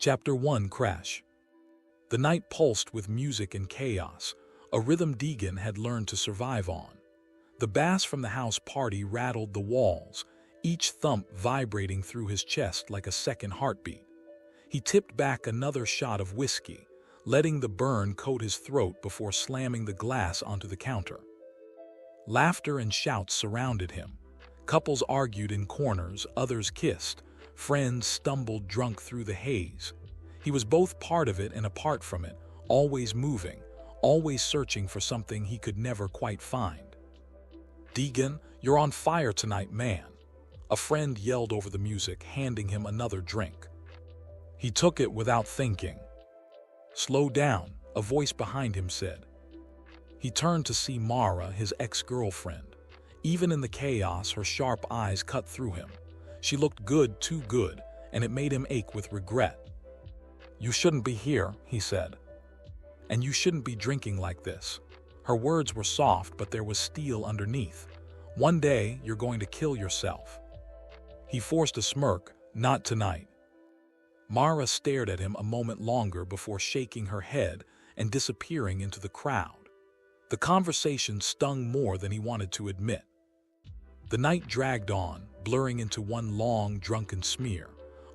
Chapter 1 Crash. The night pulsed with music and chaos, a rhythm Deagan had learned to survive on. The bass from the house party rattled the walls, each thump vibrating through his chest like a second heartbeat. He tipped back another shot of whiskey, letting the burn coat his throat before slamming the glass onto the counter. Laughter and shouts surrounded him. Couples argued in corners, others kissed. Friends stumbled drunk through the haze. He was both part of it and apart from it, always moving, always searching for something he could never quite find. "Deagan, you're on fire tonight, man," a friend yelled over the music, handing him another drink. He took it without thinking. "Slow down," a voice behind him said. He turned to see Mara, his ex-girlfriend. Even in the chaos, her sharp eyes cut through him. She looked good, too good, and it made him ache with regret. "You shouldn't be here," he said. "And you shouldn't be drinking like this." Her words were soft, but there was steel underneath. "One day, you're going to kill yourself." He forced a smirk. "Not tonight." Mara stared at him a moment longer before shaking her head and disappearing into the crowd. The conversation stung more than he wanted to admit. The night dragged on, blurring into one long, drunken smear.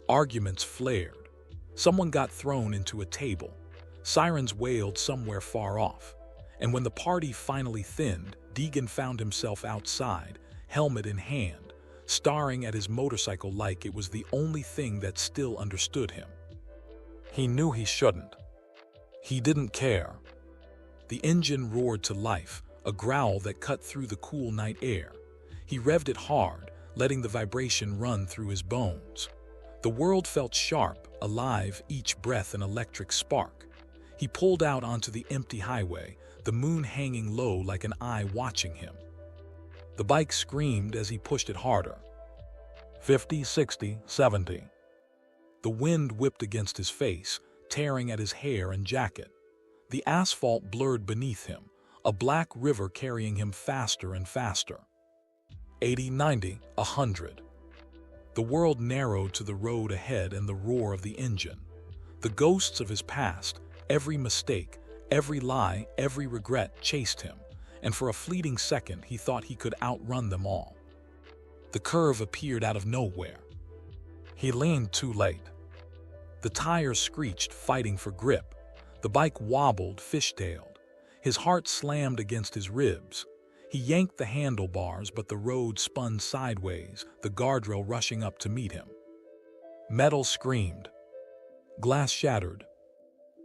Arguments flared. Someone got thrown into a table. Sirens wailed somewhere far off. And when the party finally thinned, Deagan found himself outside, helmet in hand, staring at his motorcycle like it was the only thing that still understood him. He knew he shouldn't. He didn't care. The engine roared to life, a growl that cut through the cool night air. He revved it hard, letting the vibration run through his bones. The world felt sharp, alive, each breath an electric spark. He pulled out onto the empty highway, the moon hanging low like an eye watching him. The bike screamed as he pushed it harder. 50, 60, 70. The wind whipped against his face, tearing at his hair and jacket. The asphalt blurred beneath him, a black river carrying him faster and faster. 80, 90, 100. The world narrowed to the road ahead and the roar of the engine. The ghosts of his past, every mistake, every lie, every regret chased him, and for a fleeting second he thought he could outrun them all. The curve appeared out of nowhere. He leaned too late. The tires screeched, fighting for grip. The bike wobbled, fishtailed. His heart slammed against his ribs. He yanked the handlebars, but the road spun sideways, the guardrail rushing up to meet him. Metal screamed. Glass shattered.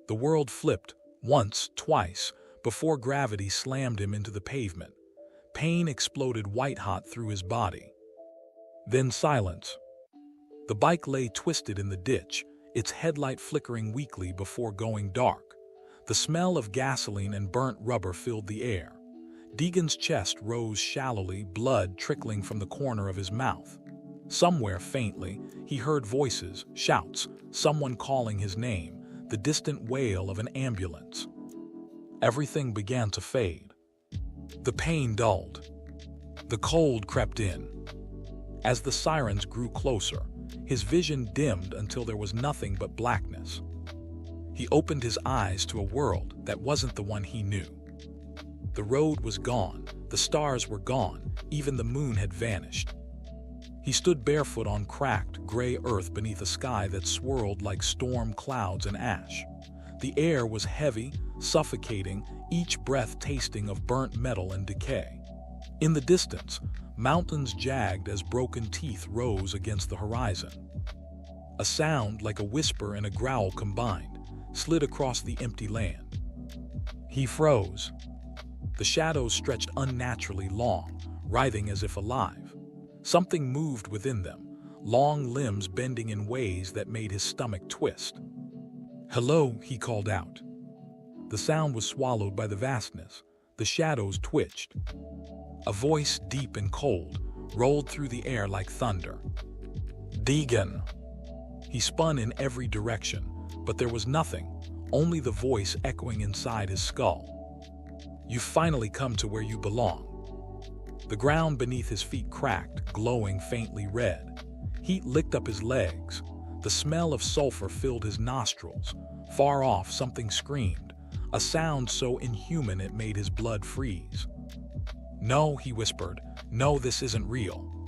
The world flipped, once, twice, before gravity slammed him into the pavement. Pain exploded white-hot through his body. Then silence. The bike lay twisted in the ditch, its headlight flickering weakly before going dark. The smell of gasoline and burnt rubber filled the air. Deagan's chest rose shallowly, blood trickling from the corner of his mouth. Somewhere, faintly, he heard voices, shouts, someone calling his name, the distant wail of an ambulance. Everything began to fade. The pain dulled. The cold crept in. As the sirens grew closer, his vision dimmed until there was nothing but blackness. He opened his eyes to a world that wasn't the one he knew. The road was gone, the stars were gone, even the moon had vanished. He stood barefoot on cracked, gray earth beneath a sky that swirled like storm clouds and ash. The air was heavy, suffocating, each breath tasting of burnt metal and decay. In the distance, mountains jagged as broken teeth rose against the horizon. A sound like a whisper and a growl combined slid across the empty land. He froze. The shadows stretched unnaturally long, writhing as if alive. Something moved within them, long limbs bending in ways that made his stomach twist. "Hello," he called out. The sound was swallowed by the vastness. The shadows twitched. A voice, deep and cold, rolled through the air like thunder. "Deagan." He spun in every direction, but there was nothing, only the voice echoing inside his skull. "You've finally come to where you belong." The ground beneath his feet cracked, glowing faintly red. Heat licked up his legs. The The smell of sulfur filled his nostrils. Far off, something screamed, a sound so inhuman it made his blood freeze. "No," he whispered. "No, this isn't real."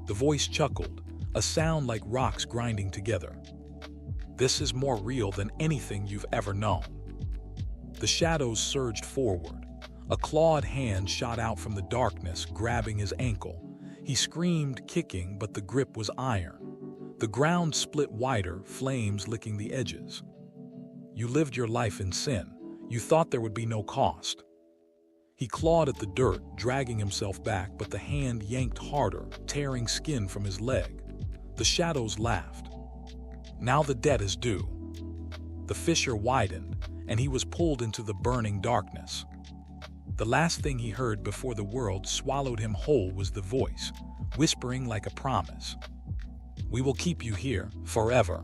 The voice chuckled, a sound like rocks grinding together. "This is more real than anything you've ever known." The shadows surged forward. A clawed hand shot out from the darkness, grabbing his ankle. He screamed, kicking, but the grip was iron. The ground split wider, flames licking the edges. "You lived your life in sin. You thought there would be no cost." He clawed at the dirt, dragging himself back, but the hand yanked harder, tearing skin from his leg. The shadows laughed. "Now the debt is due." The fissure widened, and he was pulled into the burning darkness. The last thing he heard before the world swallowed him whole was the voice, whispering like a promise. "We will keep you here, forever."